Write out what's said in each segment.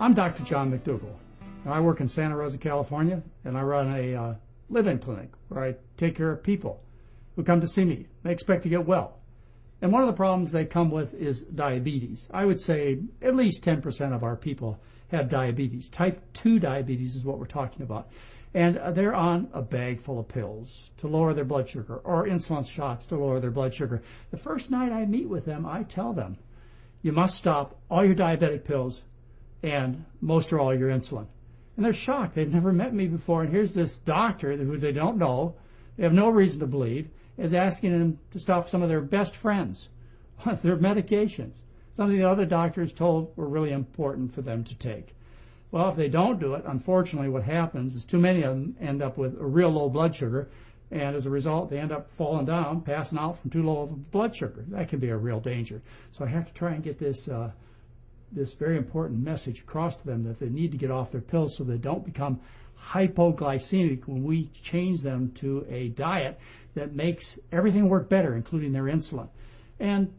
I'm Dr. John McDougall, and I work in Santa Rosa, California, and I run a live-in clinic where I take care of people who come to see me. They expect to get well. And one of the problems they come with is diabetes. I would say at least 10% of our people have diabetes. Type 2 diabetes is what we're talking about. And they're on a bag full of pills to lower their blood sugar or insulin shots to lower their blood sugar. The first night I meet with them, I tell them, you must stop all your diabetic pills and most or all your insulin. And they're shocked. They've never met me before. And here's this doctor who they don't know, they have no reason to believe, is asking them to stop some of their best friends, their medications, something the other doctors told were really important for them to take. Well, if they don't do it, unfortunately what happens is too many of them end up with a real low blood sugar, and as a result they end up falling down, passing out from too low of a blood sugar. That can be a real danger. So I have to try and get this very important message across to them that they need to get off their pills so they don't become hypoglycemic when we change them to a diet that makes everything work better, including their insulin. And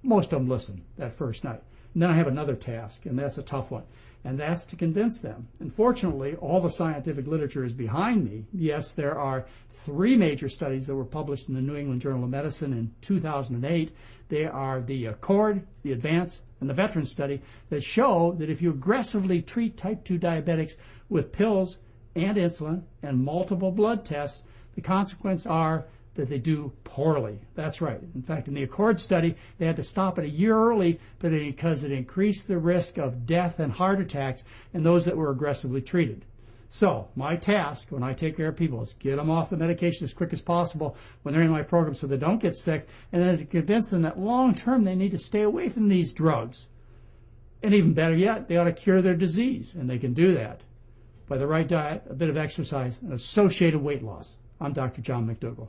most of them listen that first night. And then I have another task, and that's a tough one, and that's to convince them. And fortunately, all the scientific literature is behind me. Yes, there are 3 major studies that were published in the New England Journal of Medicine in 2008. They are the ACCORD, the ADVANCE, and the Veterans study that show that if you aggressively treat type 2 diabetics with pills and insulin and multiple blood tests, the consequences are that they do poorly. That's right. In fact, in the ACCORD study, they had to stop it a year early because it increased the risk of death and heart attacks in those that were aggressively treated. So my task when I take care of people is get them off the medication as quick as possible when they're in my program so they don't get sick, and then to convince them that long term they need to stay away from these drugs. And even better yet, they ought to cure their disease, and they can do that by the right diet, a bit of exercise, and associated weight loss. I'm Dr. John McDougall.